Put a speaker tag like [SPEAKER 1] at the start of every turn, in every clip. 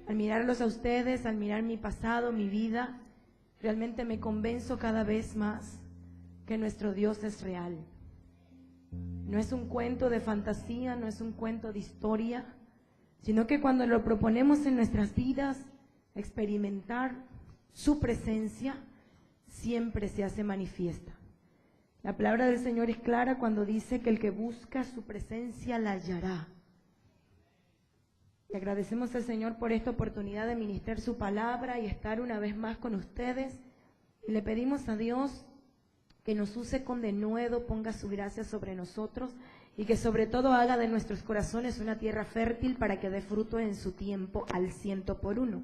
[SPEAKER 1] Al mirarlos a ustedes, al mirar mi pasado, mi vida, realmente me convenzo cada vez más que nuestro Dios es real. No es un cuento de fantasía, no es un cuento de historia, sino que cuando lo proponemos en nuestras vidas, experimentar su presencia, siempre se hace manifiesta. La palabra del Señor es clara cuando dice que el que busca su presencia la hallará. Y agradecemos al Señor por esta oportunidad de ministrar su palabra y estar una vez más con ustedes. Y le pedimos a Dios que nos use con denuedo, ponga su gracia sobre nosotros y que sobre todo haga de nuestros corazones una tierra fértil para que dé fruto en su tiempo al 100%.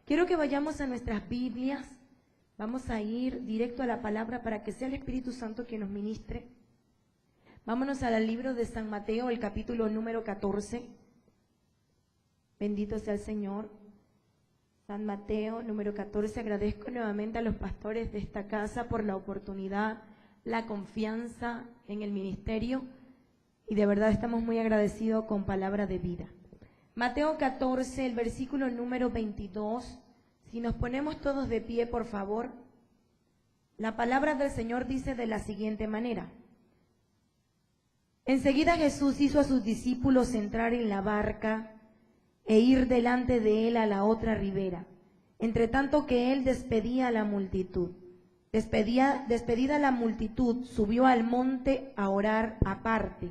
[SPEAKER 1] Quiero que vayamos a nuestras Biblias. Vamos a ir directo a la palabra para que sea el Espíritu Santo quien nos ministre. Vámonos al libro de San Mateo, el capítulo número 14. Bendito sea el Señor. San Mateo, número 14. Agradezco nuevamente a los pastores de esta casa por la oportunidad, la confianza en el ministerio. Y de verdad estamos muy agradecidos con palabra de vida. Mateo 14, el versículo número 22. Si nos ponemos todos de pie, por favor. La palabra del Señor dice de la siguiente manera. Enseguida Jesús hizo a sus discípulos entrar en la barca e ir delante de él a la otra ribera, entre tanto que él despedía a la multitud. Despedida la multitud, subió al monte a orar aparte,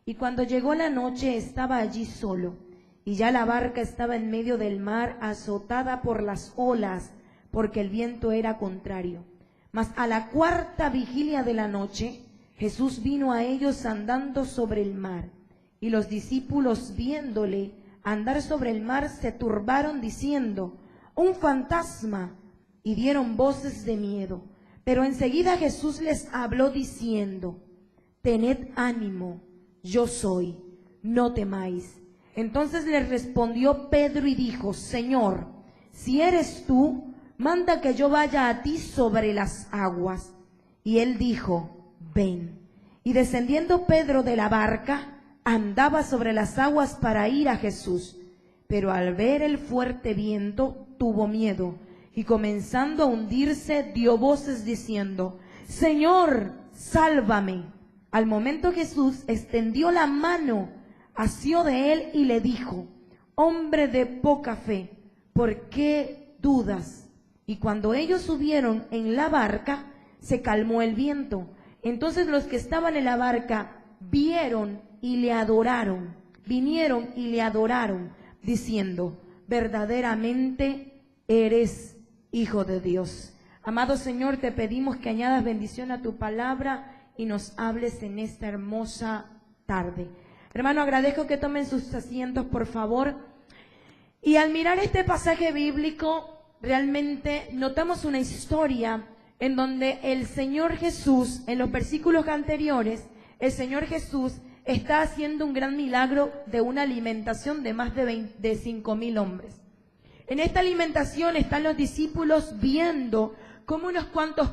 [SPEAKER 1] y cuando llegó la noche estaba allí solo, y ya la barca estaba en medio del mar, azotada por las olas, porque el viento era contrario. Mas a la cuarta vigilia de la noche, Jesús vino a ellos andando sobre el mar, y los discípulos viéndole andar sobre el mar se turbaron diciendo: un fantasma, y dieron voces de miedo. Pero enseguida Jesús les habló diciendo: tened ánimo, yo soy, no temáis. Entonces les respondió Pedro y dijo: Señor, si eres tú, manda que yo vaya a ti sobre las aguas. Y él dijo: ven. Y descendiendo Pedro de la barca, andaba sobre las aguas para ir a Jesús, pero al ver el fuerte viento tuvo miedo, y comenzando a hundirse dio voces diciendo: Señor, sálvame. Al momento Jesús extendió la mano, asió de él y le dijo: hombre de poca fe, ¿por qué dudas? Y cuando ellos subieron en la barca, se calmó el viento. Entonces los que estaban en la barca vieron y le adoraron, vinieron y le adoraron, diciendo: verdaderamente eres Hijo de Dios. Amado Señor, te pedimos que añadas bendición a tu palabra y nos hables en esta hermosa tarde. Hermano, agradezco que tomen sus asientos, por favor. Y al mirar este pasaje bíblico, realmente notamos una historia en donde el Señor Jesús, en los versículos anteriores, el Señor Jesús está haciendo un gran milagro de una alimentación de más de 5,000 hombres. En esta alimentación están los discípulos viendo cómo unos cuantos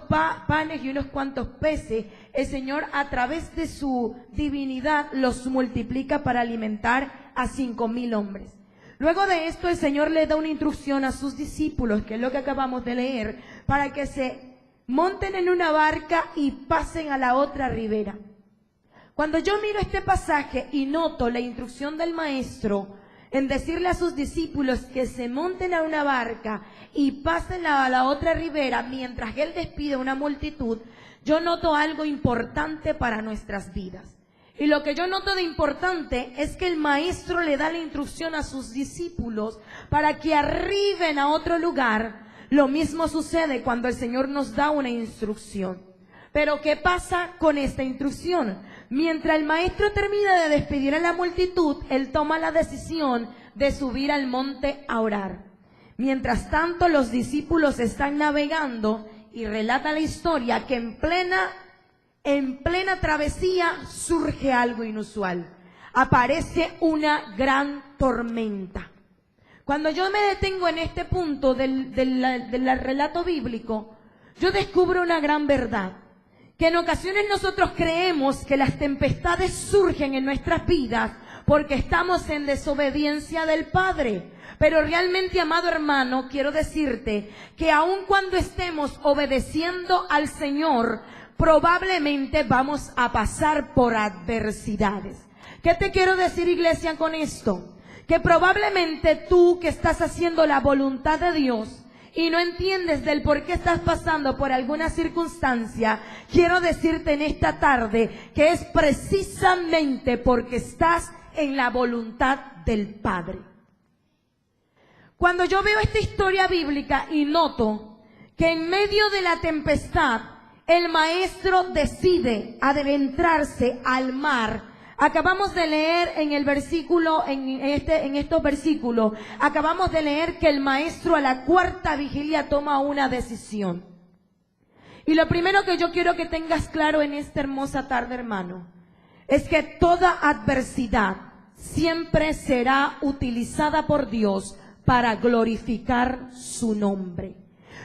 [SPEAKER 1] panes y unos cuantos peces, el Señor a través de su divinidad los multiplica para alimentar a 5,000 hombres. Luego de esto el Señor le da una instrucción a sus discípulos, que es lo que acabamos de leer, para que se monten en una barca y pasen a la otra ribera. Cuando yo miro este pasaje y noto la instrucción del Maestro en decirle a sus discípulos que se monten a una barca y pasen a la otra ribera mientras Él despide a una multitud, yo noto algo importante para nuestras vidas. Y lo que yo noto de importante es que el Maestro le da la instrucción a sus discípulos para que arriben a otro lugar. Lo mismo sucede cuando el Señor nos da una instrucción. Pero ¿qué pasa con esta instrucción? Mientras el Maestro termina de despedir a la multitud, Él toma la decisión de subir al monte a orar. Mientras tanto, los discípulos están navegando y relata la historia que en plena travesía surge algo inusual. Aparece una gran tormenta. Cuando yo me detengo en este punto del relato bíblico, yo descubro una gran verdad. Que en ocasiones nosotros creemos que las tempestades surgen en nuestras vidas porque estamos en desobediencia del Padre. Pero realmente, amado hermano, quiero decirte que aun cuando estemos obedeciendo al Señor, probablemente vamos a pasar por adversidades. ¿Qué te quiero decir, iglesia, con esto? Que probablemente tú que estás haciendo la voluntad de Dios y no entiendes del por qué estás pasando por alguna circunstancia, quiero decirte en esta tarde que es precisamente porque estás en la voluntad del Padre. Cuando yo veo esta historia bíblica y noto que en medio de la tempestad el maestro decide adentrarse al mar. Acabamos de leer en el versículo, en estos versículos, acabamos de leer que el maestro a la cuarta vigilia toma una decisión. Y lo primero que yo quiero que tengas claro en esta hermosa tarde, hermano, es que toda adversidad siempre será utilizada por Dios para glorificar su nombre.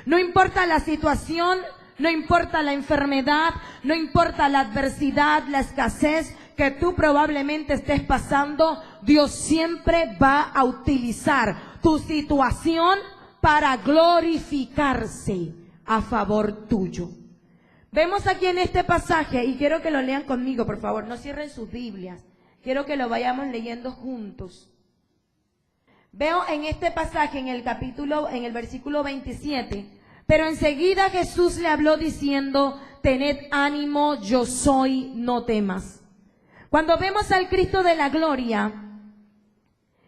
[SPEAKER 1] No importa la situación, no importa la enfermedad, no importa la adversidad, la escasez que tú probablemente estés pasando, Dios siempre va a utilizar tu situación para glorificarse a favor tuyo. Vemos aquí en este pasaje, y quiero que lo lean conmigo, por favor, no cierren sus Biblias, quiero que lo vayamos leyendo juntos. Veo en este pasaje, en el versículo 27, pero enseguida Jesús le habló diciendo, tened ánimo, yo soy, no temas. Cuando vemos al Cristo de la gloria,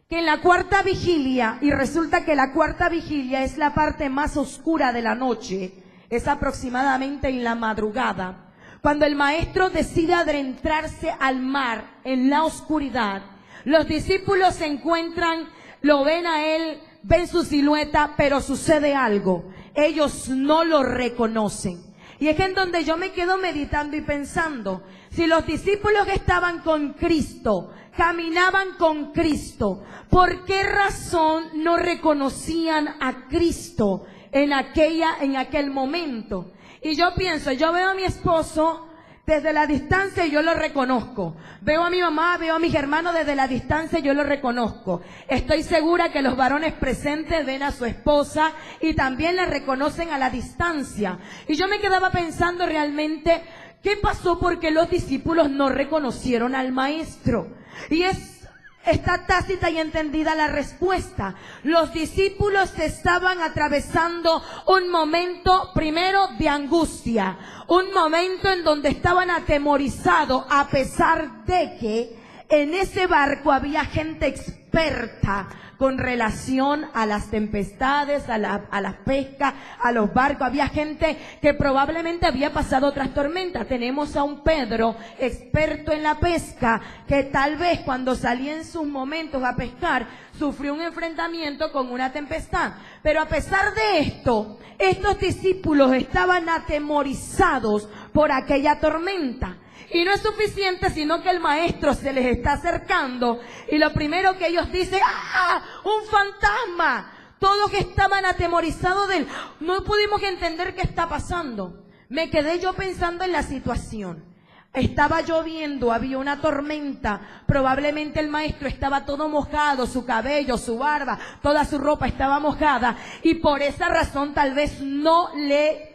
[SPEAKER 1] que en la cuarta vigilia, y resulta que la cuarta vigilia es la parte más oscura de la noche, es aproximadamente en la madrugada, cuando el maestro decide adentrarse al mar en la oscuridad, los discípulos se encuentran, lo ven a él, ven su silueta, pero sucede algo. Ellos no lo reconocen. Y es en donde yo me quedo meditando y pensando, si los discípulos estaban con Cristo, caminaban con Cristo, ¿por qué razón no reconocían a Cristo en aquel momento? Y yo pienso, yo veo a mi esposo desde la distancia y yo lo reconozco. Veo a mi mamá, veo a mis hermanos desde la distancia y yo lo reconozco. Estoy segura que los varones presentes ven a su esposa y también la reconocen a la distancia. Y yo me quedaba pensando realmente, ¿qué pasó porque los discípulos no reconocieron al maestro? Y está tácita y entendida la respuesta. Los discípulos estaban atravesando un momento primero de angustia, un momento en donde estaban atemorizados, a pesar de que en ese barco había gente experta con relación a las tempestades, a las pescas, a los barcos. Había gente que probablemente había pasado otras tormentas. Tenemos a un Pedro, experto en la pesca, que tal vez cuando salía en sus momentos a pescar, sufrió un enfrentamiento con una tempestad. Pero a pesar de esto, estos discípulos estaban atemorizados por aquella tormenta. Y no es suficiente, sino que el maestro se les está acercando y lo primero que ellos dicen, ¡ah! ¡Un fantasma! Todos que estaban atemorizados de él, no pudimos entender qué está pasando. Me quedé yo pensando en la situación. Estaba lloviendo, había una tormenta, probablemente el maestro estaba todo mojado, su cabello, su barba, toda su ropa estaba mojada y por esa razón tal vez no le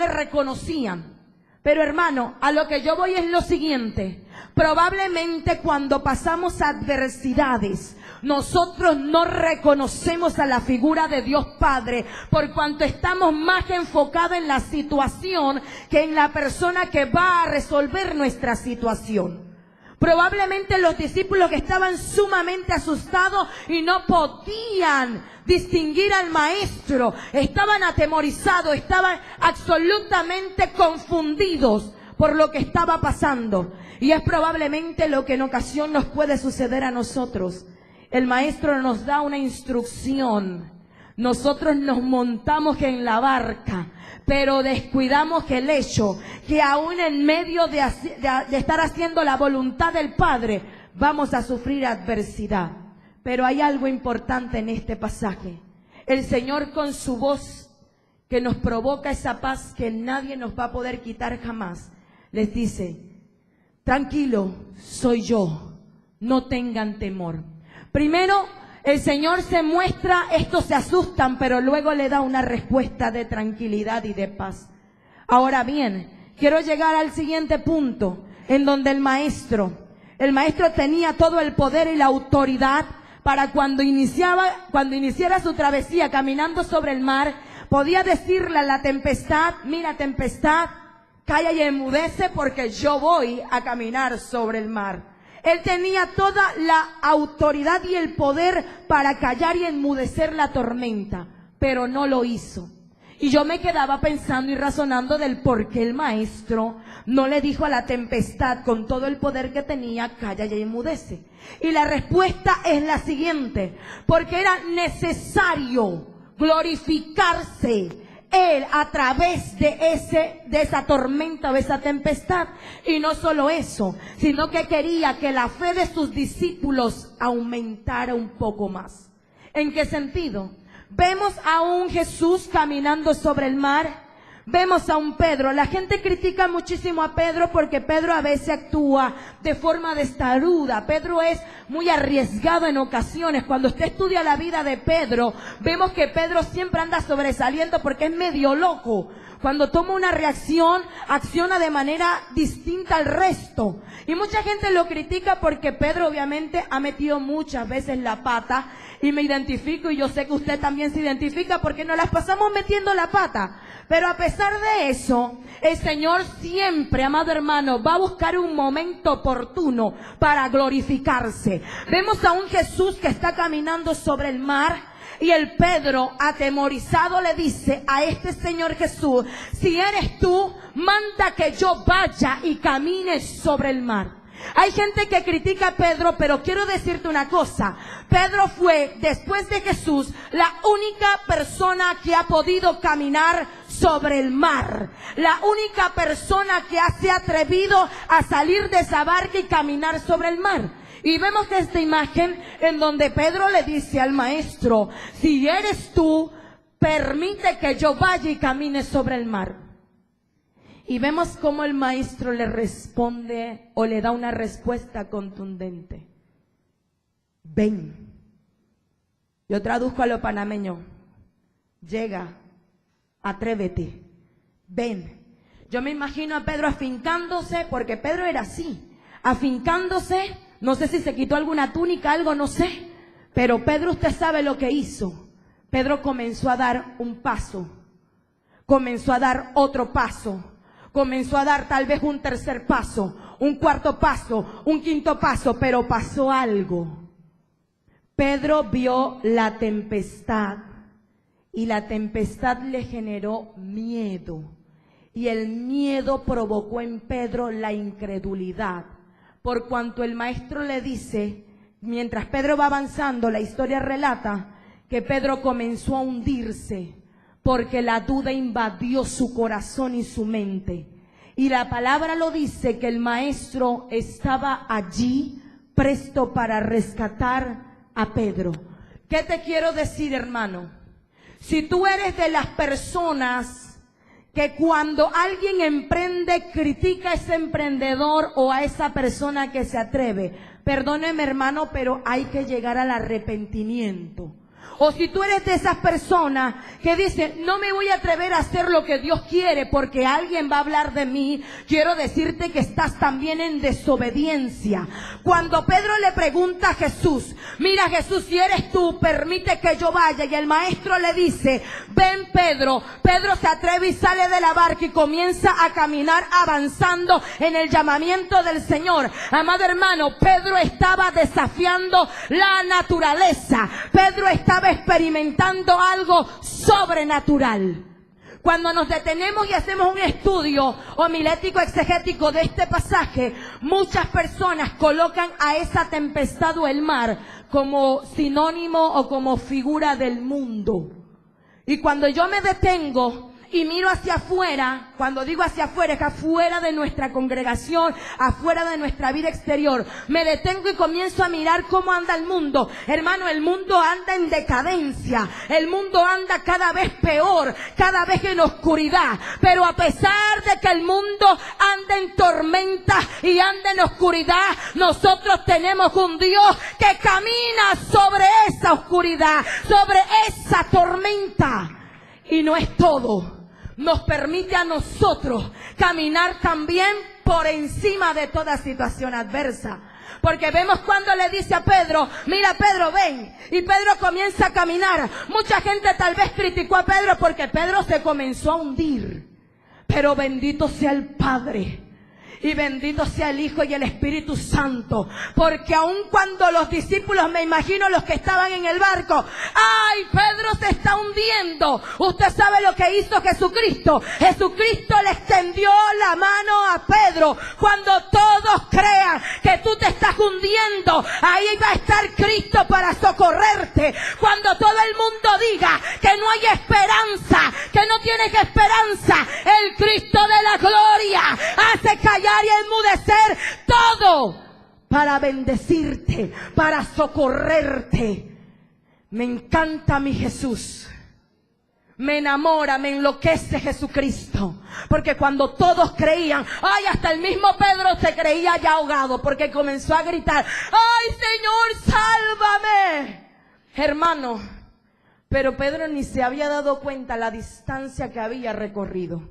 [SPEAKER 1] reconocían. Pero hermano, a lo que yo voy es lo siguiente. Probablemente cuando pasamos adversidades, nosotros no reconocemos a la figura de Dios Padre, por cuanto estamos más enfocados en la situación que en la persona que va a resolver nuestra situación. Probablemente los discípulos que estaban sumamente asustados y no podían distinguir al maestro, estaban atemorizados, estaban absolutamente confundidos por lo que estaba pasando. Y es probablemente lo que en ocasión nos puede suceder a nosotros. El maestro nos da una instrucción, nosotros nos montamos en la barca, pero descuidamos el hecho que aún en medio de estar haciendo la voluntad del Padre, vamos a sufrir adversidad. Pero hay algo importante en este pasaje. El Señor con su voz, que nos provoca esa paz que nadie nos va a poder quitar jamás, les dice, tranquilo, soy yo, no tengan temor. Primero, el Señor se muestra, estos se asustan, pero luego le da una respuesta de tranquilidad y de paz. Ahora bien, quiero llegar al siguiente punto, en donde el maestro tenía todo el poder y la autoridad para cuando iniciara su travesía caminando sobre el mar, podía decirle a la tempestad, mira tempestad, calla y enmudece porque yo voy a caminar sobre el mar. Él tenía toda la autoridad y el poder para callar y enmudecer la tormenta, pero no lo hizo. Y yo me quedaba pensando y razonando del por qué el maestro no le dijo a la tempestad con todo el poder que tenía, calla y enmudece. Y la respuesta es la siguiente, porque era necesario glorificarse Él a través de esa tormenta o esa tempestad. Y no solo eso, sino que quería que la fe de sus discípulos aumentara un poco más. ¿En qué sentido? Vemos a un Jesús caminando sobre el mar, vemos a un Pedro. La gente critica muchísimo a Pedro porque Pedro a veces actúa de forma testaruda. Pedro es muy arriesgado en ocasiones. Cuando usted estudia la vida de Pedro, vemos que Pedro siempre anda sobresaliendo porque es medio loco. Cuando toma una reacción, acciona de manera distinta al resto. Y mucha gente lo critica porque Pedro obviamente ha metido muchas veces la pata. Y me identifico, y yo sé que usted también se identifica porque nos las pasamos metiendo la pata. Pero a pesar de eso, el Señor siempre, amado hermano, va a buscar un momento oportuno para glorificarse. Vemos a un Jesús que está caminando sobre el mar. Y el Pedro, atemorizado, le dice a este Señor Jesús, si eres tú, manda que yo vaya y camine sobre el mar. Hay gente que critica a Pedro, pero quiero decirte una cosa. Pedro fue, después de Jesús, la única persona que ha podido caminar sobre el mar. La única persona que se ha atrevido a salir de esa barca y caminar sobre el mar. Y vemos esta imagen en donde Pedro le dice al maestro, si eres tú, permite que yo vaya y camine sobre el mar. Y vemos cómo el maestro le responde o le da una respuesta contundente. Ven. Yo traduzco a lo panameño. Llega, atrévete, ven. Yo me imagino a Pedro afincándose, porque Pedro era así, afincándose. No sé si se quitó alguna túnica, algo, no sé. Pero Pedro, usted sabe lo que hizo. Pedro comenzó a dar un paso. Comenzó a dar otro paso. Comenzó a dar tal vez un tercer paso, un cuarto paso, un quinto paso. Pero pasó algo. Pedro vio la tempestad. Y la tempestad le generó miedo. Y el miedo provocó en Pedro la incredulidad. Por cuanto el maestro le dice, mientras Pedro va avanzando, la historia relata que Pedro comenzó a hundirse porque la duda invadió su corazón y su mente. Y la palabra lo dice que el maestro estaba allí presto para rescatar a Pedro. ¿Qué te quiero decir, hermano? Si tú eres de las personas que cuando alguien emprende, critica a ese emprendedor o a esa persona que se atreve, perdóneme hermano, pero hay que llegar al arrepentimiento. O si tú eres de esas personas que dicen, no me voy a atrever a hacer lo que Dios quiere porque alguien va a hablar de mí, quiero decirte que estás también en desobediencia. Cuando Pedro le pregunta a Jesús, mira Jesús, si eres tú, permite que yo vaya. Y el maestro le dice, ven Pedro. Pedro se atreve y sale de la barca y comienza a caminar avanzando en el llamamiento del Señor. Amado hermano, Pedro estaba desafiando la naturaleza. Pedro estaba experimentando algo sobrenatural. Cuando nos detenemos y hacemos un estudio homilético exegético de este pasaje, muchas personas colocan a esa tempestad o el mar como sinónimo o como figura del mundo. Y cuando yo me detengo y miro hacia afuera, cuando digo hacia afuera, es que afuera de nuestra congregación, afuera de nuestra vida exterior, me detengo y comienzo a mirar cómo anda el mundo. Hermano, el mundo anda en decadencia, el mundo anda cada vez peor, cada vez en oscuridad, pero a pesar de que el mundo anda en tormenta y anda en oscuridad, nosotros tenemos un Dios que camina sobre esa oscuridad, sobre esa tormenta. Y no es todo, nos permite a nosotros caminar también por encima de toda situación adversa. Porque vemos cuando le dice a Pedro, mira Pedro, ven. Y Pedro comienza a caminar. Mucha gente tal vez criticó a Pedro porque Pedro se comenzó a hundir. Pero bendito sea el Padre. Y bendito sea el Hijo y el Espíritu Santo. Porque aun cuando los discípulos, me imagino los que estaban en el barco, ¡ay, Pedro se está hundiendo! Usted sabe lo que hizo Jesucristo. Jesucristo le extendió la mano a Pedro. Cuando todos crean que tú te estás hundiendo, ahí va a estar Cristo para socorrerte. Cuando todo el mundo diga que no hay esperanza, que no tienes esperanza, el Cristo de la gloria hace callar y enmudecer todo para bendecirte, para socorrerte. Me encanta mi Jesús, me enamora, me enloquece Jesucristo, porque cuando todos creían, ay, hasta el mismo Pedro se creía ya ahogado, porque comenzó a gritar, ay Señor, sálvame, hermano. Pero Pedro ni se había dado cuenta la distancia que había recorrido.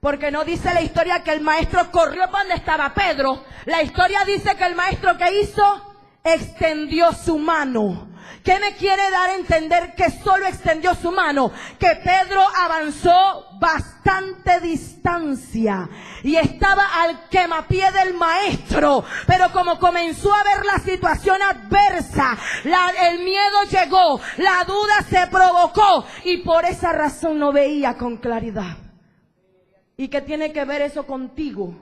[SPEAKER 1] Porque no dice la historia que el maestro corrió para donde estaba Pedro. La historia dice que el maestro, ¿qué hizo? Extendió su mano. ¿Qué me quiere dar a entender que solo extendió su mano? Que Pedro avanzó bastante distancia y estaba al quemapié del maestro. Pero como comenzó a ver la situación adversa, el miedo llegó, la duda se provocó y por esa razón no veía con claridad. ¿Y qué tiene que ver eso contigo?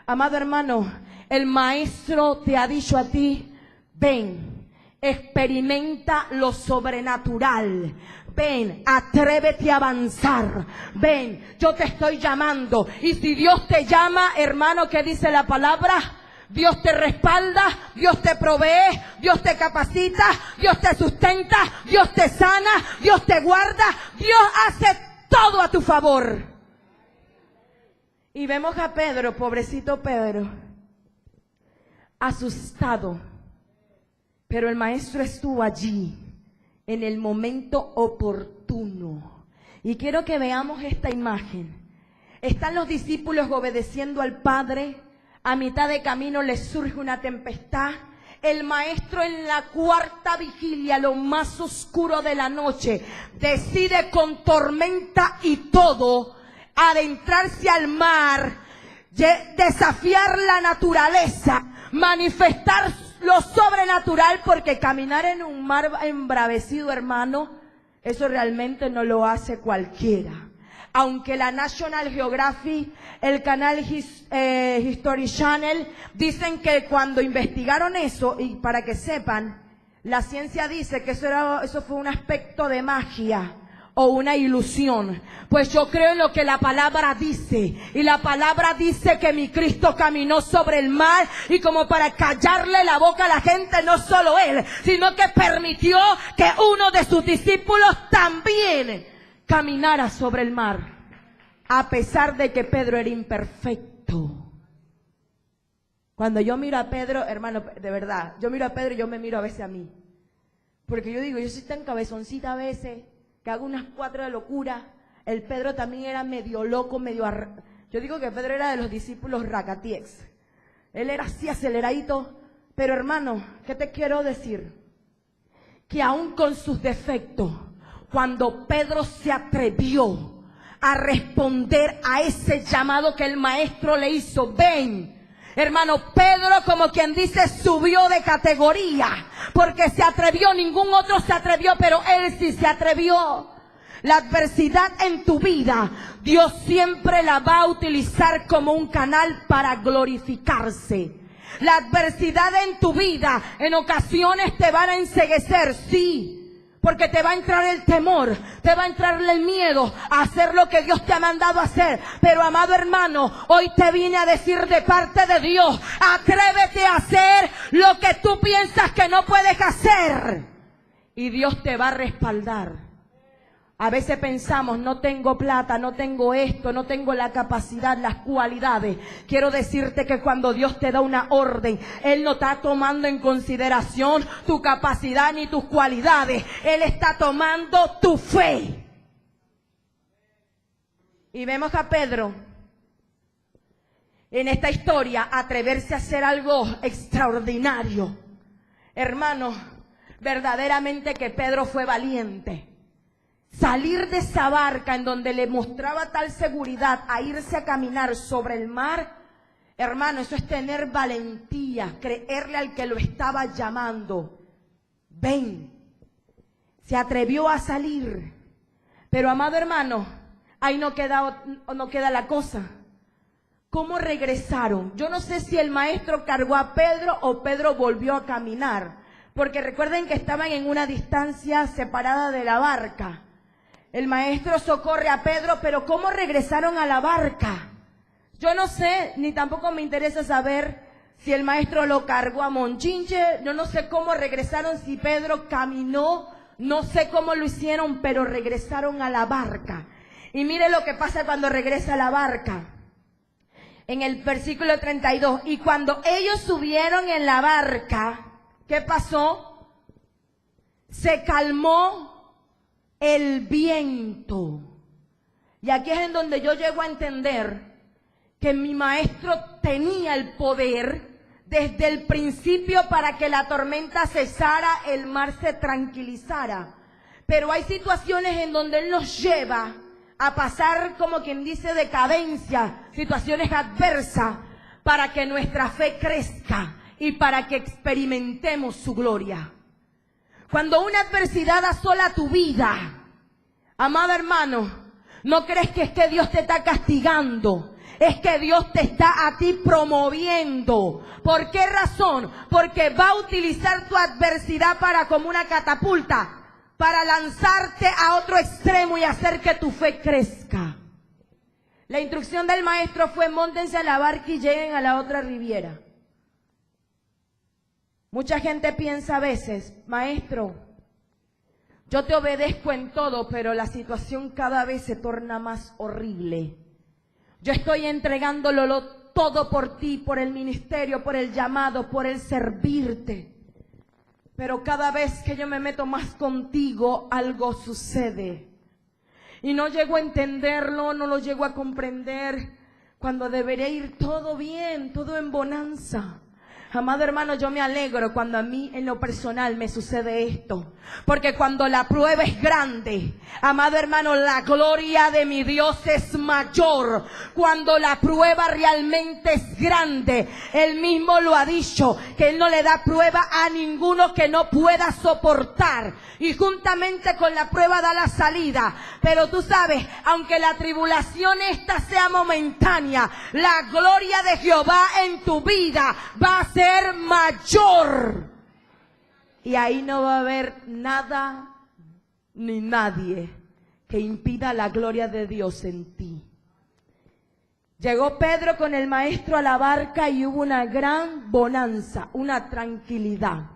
[SPEAKER 1] Amado hermano, el maestro te ha dicho a ti, ven, experimenta lo sobrenatural. Ven, atrévete a avanzar. Ven, yo te estoy llamando. Y si Dios te llama, hermano, ¿qué dice la palabra? Dios te respalda, Dios te provee, Dios te capacita, Dios te sustenta, Dios te sana, Dios te guarda, Dios hace todo a tu favor. Y vemos a Pedro, pobrecito Pedro, asustado. Pero el maestro estuvo allí, en el momento oportuno. Y quiero que veamos esta imagen. Están los discípulos obedeciendo al Padre. A mitad de camino les surge una tempestad. El maestro en la cuarta vigilia, lo más oscuro de la noche, decide con tormenta y todo adentrarse al mar, desafiar la naturaleza, manifestar lo sobrenatural, porque caminar en un mar embravecido, hermano, eso realmente no lo hace cualquiera. Aunque la National Geographic, el canal History Channel, dicen que cuando investigaron eso, y para que sepan, la ciencia dice que eso fue un aspecto de magia o una ilusión. Pues yo creo en lo que la palabra dice, y la palabra dice que mi Cristo caminó sobre el mar, y como para callarle la boca a la gente, no solo él, sino que permitió que uno de sus discípulos también caminara sobre el mar, a pesar de que Pedro era imperfecto. Cuando yo miro a Pedro, hermano, de verdad, yo miro a Pedro y yo me miro a veces a mí, porque yo digo, yo soy tan cabezoncita a veces que hago unas 4 de locura. El Pedro también era medio loco, yo digo que Pedro era de los discípulos racatiex. Él era así aceleradito. Pero hermano, ¿qué te quiero decir? Que aún con sus defectos, cuando Pedro se atrevió a responder a ese llamado que el maestro le hizo, ven, hermano, Pedro, como quien dice, subió de categoría, porque se atrevió. Ningún otro se atrevió, pero él sí se atrevió. La adversidad en tu vida, Dios siempre la va a utilizar como un canal para glorificarse. La adversidad en tu vida en ocasiones te van a enceguecer, sí, Porque te va a entrar el temor, te va a entrar el miedo a hacer lo que Dios te ha mandado a hacer. Pero amado hermano, hoy te vine a decir de parte de Dios, atrévete a hacer lo que tú piensas que no puedes hacer. Y Dios te va a respaldar. A veces pensamos, no tengo plata, no tengo esto, no tengo la capacidad, las cualidades. Quiero decirte que cuando Dios te da una orden, Él no está tomando en consideración tu capacidad ni tus cualidades. Él está tomando tu fe. Y vemos a Pedro en esta historia atreverse a hacer algo extraordinario. Hermano, verdaderamente que Pedro fue valiente. Salir de esa barca en donde le mostraba tal seguridad a irse a caminar sobre el mar, hermano, eso es tener valentía, creerle al que lo estaba llamando. Ven, se atrevió a salir. Pero amado hermano, ahí no queda la cosa. ¿Cómo regresaron? Yo no sé si el maestro cargó a Pedro o Pedro volvió a caminar, porque recuerden que estaban en una distancia separada de la barca. El maestro socorre a Pedro, pero ¿cómo regresaron a la barca? Yo no sé, ni tampoco me interesa saber si el maestro lo cargó a Monchinche. Yo no sé cómo regresaron, si Pedro caminó, no sé cómo lo hicieron, pero regresaron a la barca. Y mire lo que pasa cuando regresa a la barca. En el versículo 32, y cuando ellos subieron en la barca, ¿qué pasó? Se calmó el viento. Y aquí es en donde yo llego a entender que mi maestro tenía el poder desde el principio para que la tormenta cesara, el mar se tranquilizara. Pero hay situaciones en donde Él nos lleva a pasar, como quien dice, decadencia, situaciones adversas, para que nuestra fe crezca y para que experimentemos su gloria. Cuando una adversidad asola tu vida, amado hermano, no crees que es que Dios te está castigando, es que Dios te está a ti promoviendo. ¿Por qué razón? Porque va a utilizar tu adversidad para, como una catapulta, para lanzarte a otro extremo y hacer que tu fe crezca. La instrucción del maestro fue: móntense a la barca y lleguen a la otra riviera. Mucha gente piensa a veces: maestro, yo te obedezco en todo, pero la situación cada vez se torna más horrible. Yo estoy entregándolo todo por ti, por el ministerio, por el llamado, por el servirte. Pero cada vez que yo me meto más contigo, algo sucede. Y no llego a entenderlo, no lo llego a comprender, cuando debería ir todo bien, todo en bonanza. Amado hermano, yo me alegro cuando a mí en lo personal me sucede esto. Porque cuando la prueba es grande, amado hermano, la gloria de mi Dios es mayor. Cuando la prueba realmente es grande, Él mismo lo ha dicho, que Él no le da prueba a ninguno que no pueda soportar. Y juntamente con la prueba da la salida. Pero tú sabes, aunque la tribulación esta sea momentánea, la gloria de Jehová en tu vida va a ser mayor. Y ahí no va a haber nada ni nadie que impida la gloria de Dios en ti. Llegó Pedro con el maestro a la barca y hubo una gran bonanza, una tranquilidad.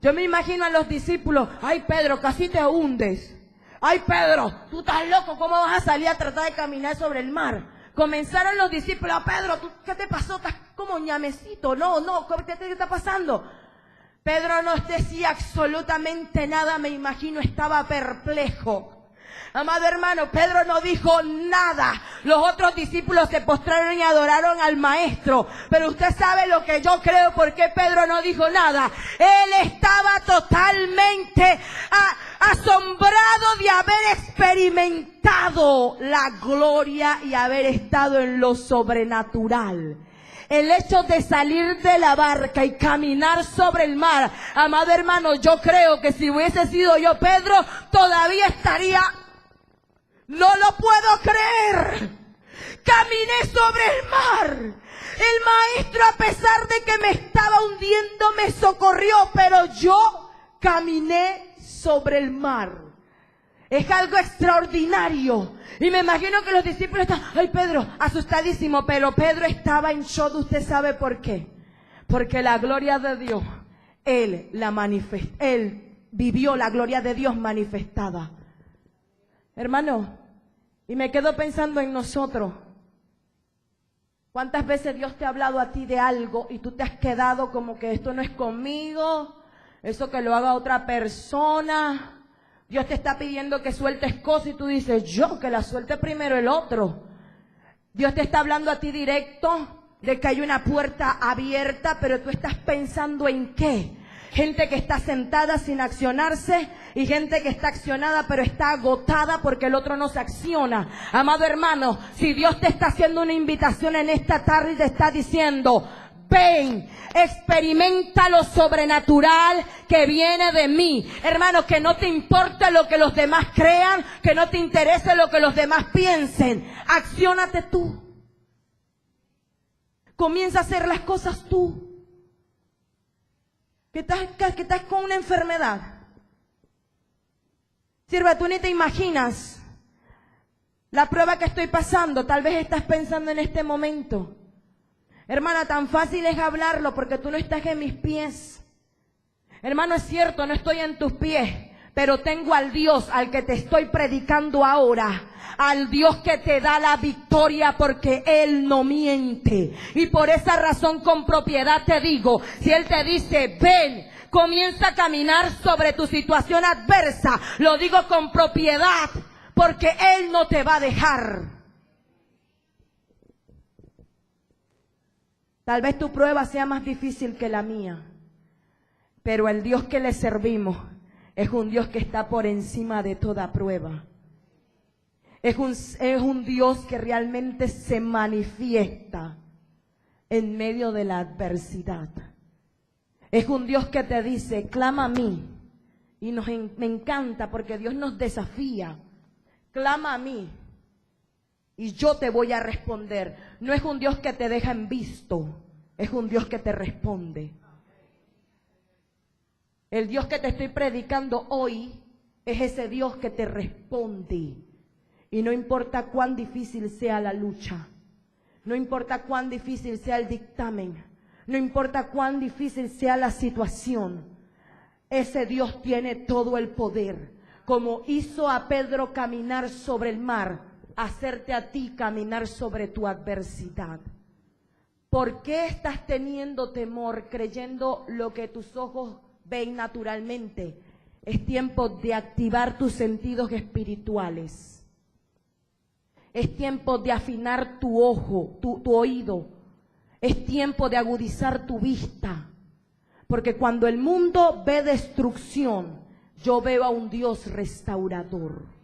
[SPEAKER 1] Yo me imagino a los discípulos: ay Pedro, casi te hundes. Ay Pedro, tú estás loco, ¿cómo vas a salir a tratar de caminar sobre el mar? Comenzaron los discípulos: Pedro, ¿qué te pasó? Estás como ñamecito. No, ¿qué te está pasando? Pedro no decía absolutamente nada, me imagino, estaba perplejo. Amado hermano, Pedro no dijo nada. Los otros discípulos se postraron y adoraron al maestro. Pero usted sabe lo que yo creo, por qué Pedro no dijo nada. Él estaba totalmente asombrado de haber experimentado la gloria y haber estado en lo sobrenatural. El hecho de salir de la barca y caminar sobre el mar, amado hermano, yo creo que si hubiese sido yo Pedro, todavía estaría... No lo puedo creer. Caminé sobre el mar. El maestro, a pesar de que me estaba hundiendo, me socorrió, pero yo caminé sobre el mar. Es algo extraordinario. Y me imagino que los discípulos están, ay, Pedro, asustadísimo. Pero Pedro estaba en shock. ¿Usted sabe por qué? Porque la gloria de Dios, él vivió la gloria de Dios manifestada. Hermano, y me quedo pensando en nosotros. ¿Cuántas veces Dios te ha hablado a ti de algo y tú te has quedado como que esto no es conmigo, eso que lo haga otra persona? Dios te está pidiendo que sueltes cosas y tú dices, yo que la suelte primero el otro. Dios te está hablando a ti directo de que hay una puerta abierta, pero tú estás pensando en qué. Gente que está sentada sin accionarse y gente que está accionada pero está agotada porque el otro no se acciona. Amado hermano, si Dios te está haciendo una invitación en esta tarde y te está diciendo, ven, experimenta lo sobrenatural que viene de mí. Hermano, que no te importe lo que los demás crean, que no te interese lo que los demás piensen. Acciónate tú. Comienza a hacer las cosas tú. Que estás con una enfermedad. Sierva, tú ni te imaginas la prueba que estoy pasando. Tal vez estás pensando en este momento. Hermana, tan fácil es hablarlo porque tú no estás en mis pies. Hermano, es cierto, no estoy en tus pies, pero tengo al Dios al que te estoy predicando ahora. Al Dios que te da la victoria porque Él no miente. Y por esa razón con propiedad te digo, si Él te dice, ven, comienza a caminar sobre tu situación adversa, lo digo con propiedad porque Él no te va a dejar. Tal vez tu prueba sea más difícil que la mía, pero el Dios que le servimos es un Dios que está por encima de toda prueba. Es un Dios que realmente se manifiesta en medio de la adversidad. Es un Dios que te dice, clama a mí. Y me encanta porque Dios nos desafía. Clama a mí y yo te voy a responder. No es un Dios que te deja en visto, es un Dios que te responde. El Dios que te estoy predicando hoy es ese Dios que te responde. Y no importa cuán difícil sea la lucha, no importa cuán difícil sea el dictamen, no importa cuán difícil sea la situación, ese Dios tiene todo el poder. Como hizo a Pedro caminar sobre el mar, hacerte a ti caminar sobre tu adversidad. ¿Por qué estás teniendo temor, creyendo lo que tus ojos ven naturalmente? Es tiempo de activar tus sentidos espirituales. Es tiempo de afinar tu ojo, tu oído. Es tiempo de agudizar tu vista. Porque cuando el mundo ve destrucción, yo veo a un Dios restaurador.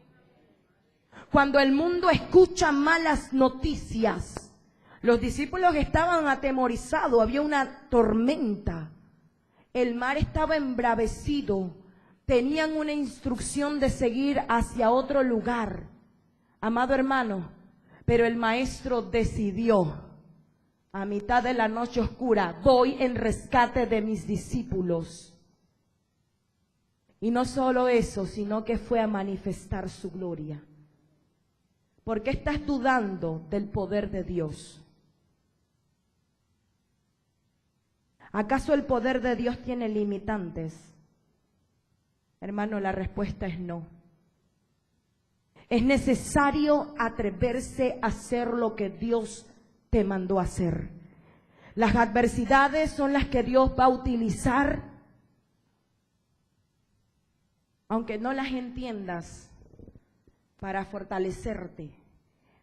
[SPEAKER 1] Cuando el mundo escucha malas noticias, los discípulos estaban atemorizados, había una tormenta. El mar estaba embravecido, tenían una instrucción de seguir hacia otro lugar. Amado hermano, pero el maestro decidió, a mitad de la noche oscura, voy en rescate de mis discípulos. Y no solo eso, sino que fue a manifestar su gloria. ¿Por qué estás dudando del poder de Dios? ¿Acaso el poder de Dios tiene limitantes? Hermano, la respuesta es no. Es necesario atreverse a hacer lo que Dios te mandó a hacer. Las adversidades son las que Dios va a utilizar, aunque no las entiendas, para fortalecerte,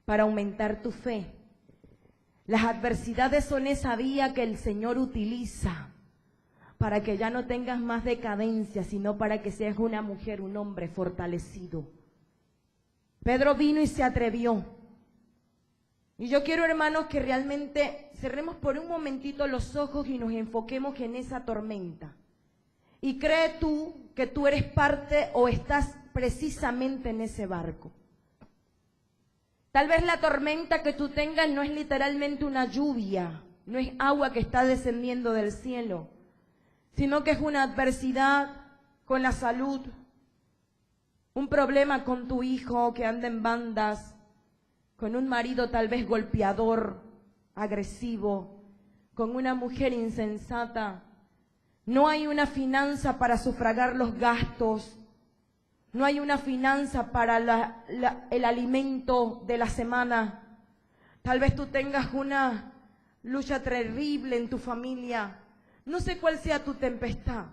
[SPEAKER 1] para aumentar tu fe. Las adversidades son esa vía que el Señor utiliza para que ya no tengas más decadencia, sino para que seas una mujer, un hombre fortalecido. Pedro vino y se atrevió. Y yo quiero, hermanos, que realmente cerremos por un momentito los ojos y nos enfoquemos en esa tormenta. Y cree tú que tú eres parte o estás precisamente en ese barco. Tal vez la tormenta que tú tengas no es literalmente una lluvia, no es agua que está descendiendo del cielo, sino que es una adversidad con la salud, un problema con tu hijo que anda en bandas, con un marido tal vez golpeador, agresivo, con una mujer insensata. No hay una finanza para sufragar los gastos. No hay una finanza para el alimento de la semana. Tal vez tú tengas una lucha terrible en tu familia. No sé cuál sea tu tempestad.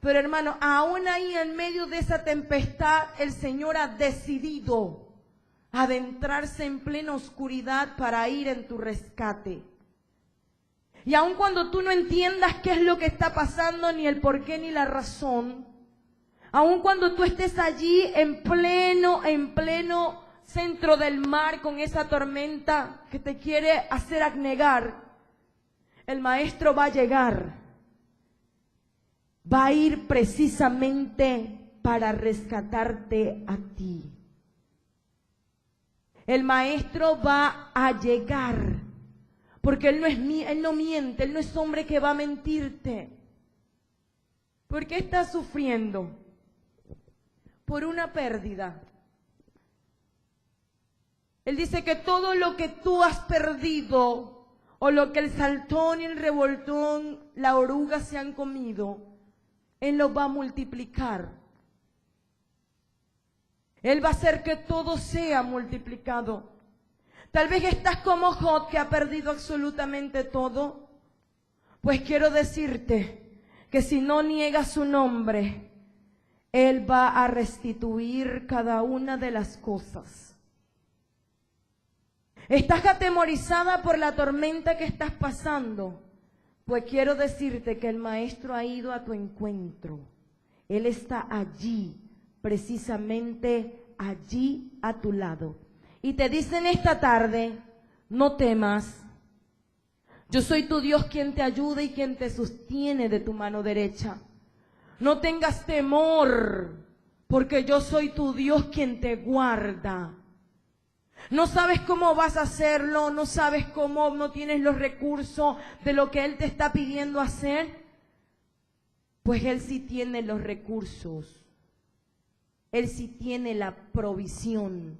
[SPEAKER 1] Pero hermano, aún ahí en medio de esa tempestad, el Señor ha decidido adentrarse en plena oscuridad para ir en tu rescate. Y aun cuando tú no entiendas qué es lo que está pasando, ni el por qué ni la razón, aun cuando tú estés allí en pleno centro del mar con esa tormenta que te quiere hacer anegar, el Maestro va a llegar, va a ir precisamente para rescatarte a ti. El Maestro va a llegar, porque Él no miente, Él no es hombre que va a mentirte. ¿Por qué estás sufriendo? Por una pérdida. Él dice que todo lo que tú has perdido, o lo que el saltón y el revoltón, la oruga se han comido, Él lo va a multiplicar. Él va a hacer que todo sea multiplicado. Tal vez estás como Job, que ha perdido absolutamente todo. Pues quiero decirte que si no niegas su nombre, Él va a restituir cada una de las cosas. ¿Estás atemorizada por la tormenta que estás pasando? Pues quiero decirte que el Maestro ha ido a tu encuentro. Él está allí, precisamente allí a tu lado. Y te dice en esta tarde, no temas. Yo soy tu Dios quien te ayuda y quien te sostiene de tu mano derecha. No tengas temor, porque yo soy tu Dios quien te guarda. No sabes cómo vas a hacerlo, no sabes cómo, no tienes los recursos de lo que Él te está pidiendo hacer. Pues Él sí tiene los recursos. Él sí tiene la provisión.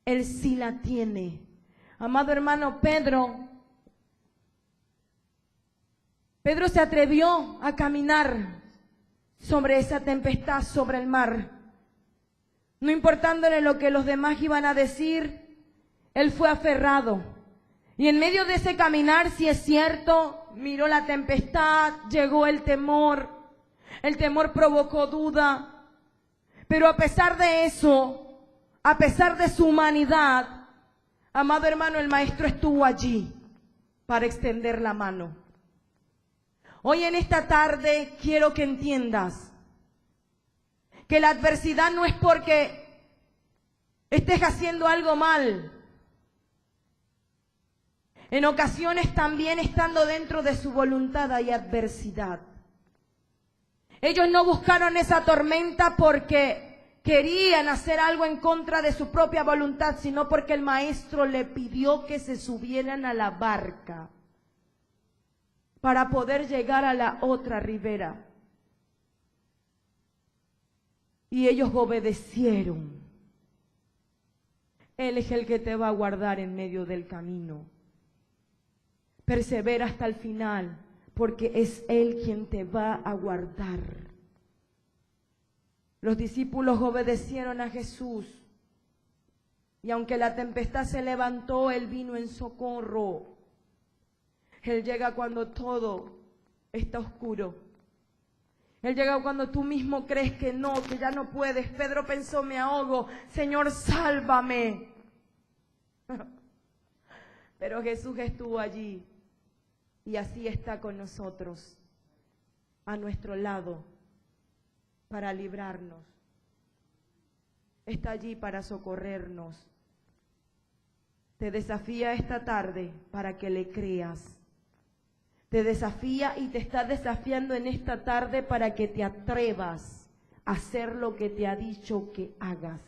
[SPEAKER 1] Él sí la tiene. Amado hermano, Pedro se atrevió a caminar sobre esa tempestad, sobre el mar. No importándole lo que los demás iban a decir, él fue aferrado. Y en medio de ese caminar, si es cierto, miró la tempestad, llegó el temor provocó duda. Pero a pesar de eso, a pesar de su humanidad, amado hermano, el Maestro estuvo allí para extender la mano. Hoy en esta tarde quiero que entiendas que la adversidad no es porque estés haciendo algo mal. En ocasiones también estando dentro de su voluntad hay adversidad. Ellos no buscaron esa tormenta porque querían hacer algo en contra de su propia voluntad, sino porque el Maestro le pidió que se subieran a la barca para poder llegar a la otra ribera. Y ellos obedecieron. Él es el que te va a guardar en medio del camino. Persevera hasta el final, porque es Él quien te va a guardar. Los discípulos obedecieron a Jesús. Y aunque la tempestad se levantó, Él vino en socorro. Él llega cuando todo está oscuro. Él llega cuando tú mismo crees que no, que ya no puedes. Pedro pensó, me ahogo. Señor, sálvame. Pero Jesús estuvo allí. Y así está con nosotros, a nuestro lado, para librarnos. Está allí para socorrernos. Te desafía esta tarde para que le creas. Te desafía y te está desafiando en esta tarde para que te atrevas a hacer lo que te ha dicho que hagas.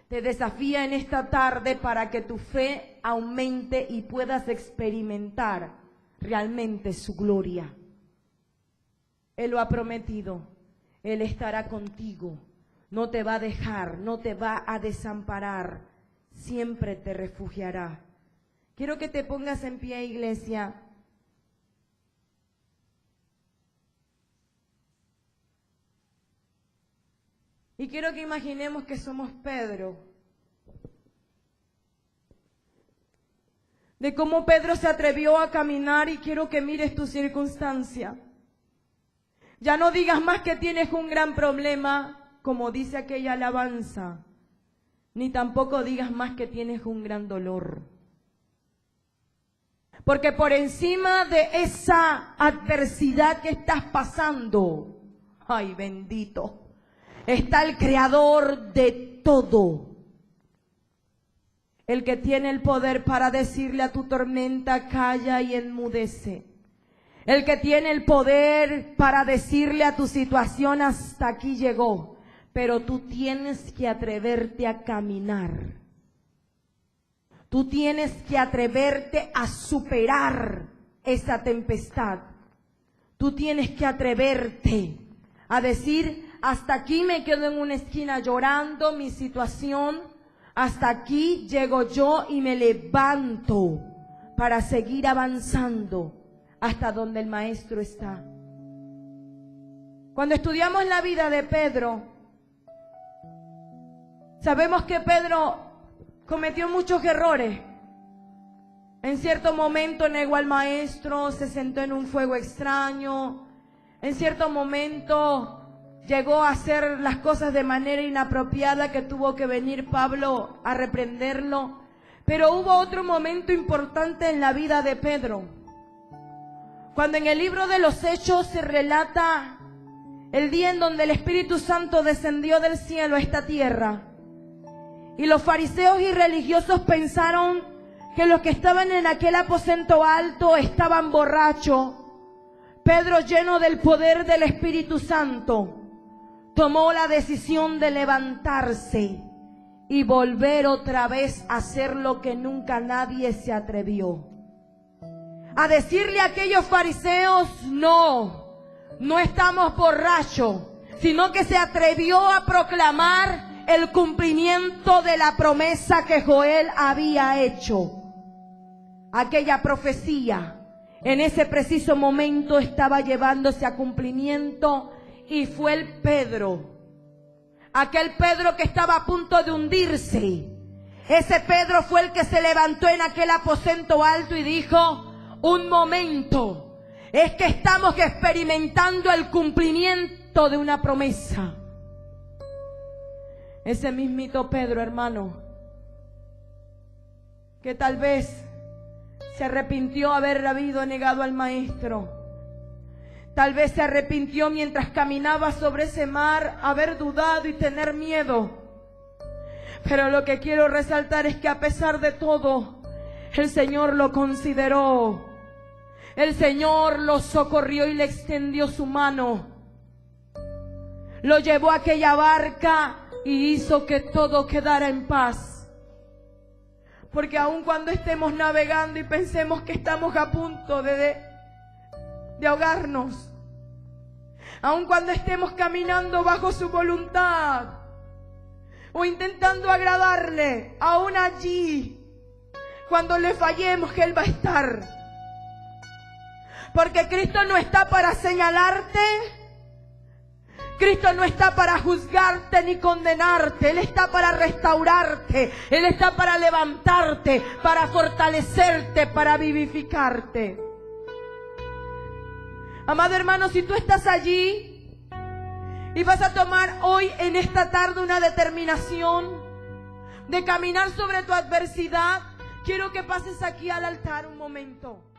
[SPEAKER 1] Te desafía en esta tarde para que tu fe aumente y puedas experimentar realmente su gloria. Él lo ha prometido. Él estará contigo, no te va a dejar, no te va a desamparar, siempre te refugiará. Quiero que te pongas en pie, iglesia. Y quiero que imaginemos que somos Pedro. De cómo Pedro se atrevió a caminar, y quiero que mires tu circunstancia. Ya no digas más que tienes un gran problema, como dice aquella alabanza, ni tampoco digas más que tienes un gran dolor. Porque por encima de esa adversidad que estás pasando, ay bendito, está el creador de todo. El que tiene el poder para decirle a tu tormenta, calla y enmudece. El que tiene el poder para decirle a tu situación, hasta aquí llegó. Pero tú tienes que atreverte a caminar. Tú tienes que atreverte a superar esa tempestad. Tú tienes que atreverte a decir, hasta aquí me quedo en una esquina llorando mi situación. Hasta aquí llego yo y me levanto para seguir avanzando hasta donde el maestro está. Cuando estudiamos la vida de Pedro, sabemos que Pedro cometió muchos errores. En cierto momento negó al maestro, se sentó en un fuego extraño. En cierto momento llegó a hacer las cosas de manera inapropiada, que tuvo que venir Pablo a reprenderlo. Pero hubo otro momento importante en la vida de Pedro. Cuando en el libro de los Hechos se relata el día en donde el Espíritu Santo descendió del cielo a esta tierra. Y los fariseos y religiosos pensaron que los que estaban en aquel aposento alto estaban borrachos. Pedro, lleno del poder del Espíritu Santo, tomó la decisión de levantarse y volver otra vez a hacer lo que nunca nadie se atrevió. A decirle a aquellos fariseos, no estamos borrachos, sino que se atrevió a proclamar el cumplimiento de la promesa que Joel había hecho. Aquella profecía en ese preciso momento estaba llevándose a cumplimiento, y fue el Pedro, aquel Pedro que estaba a punto de hundirse. Ese Pedro fue el que se levantó en aquel aposento alto y dijo, un momento, es que estamos experimentando el cumplimiento de una promesa. Ese mismito Pedro, hermano, que tal vez se arrepintió haber habido negado al maestro. Tal vez se arrepintió mientras caminaba sobre ese mar, haber dudado y tener miedo. Pero lo que quiero resaltar es que a pesar de todo, el Señor lo consideró. El Señor lo socorrió y le extendió su mano. Lo llevó a aquella barca y hizo que todo quedara en paz. Porque aun cuando estemos navegando y pensemos que estamos a punto de ahogarnos, aun cuando estemos caminando bajo su voluntad o intentando agradarle, aún allí, cuando le fallemos, Él va a estar. Porque Cristo no está para señalarte, Cristo no está para juzgarte ni condenarte. Él está para restaurarte, Él está para levantarte, para fortalecerte, para vivificarte. Amado hermano, si tú estás allí y vas a tomar hoy en esta tarde una determinación de caminar sobre tu adversidad, quiero que pases aquí al altar un momento.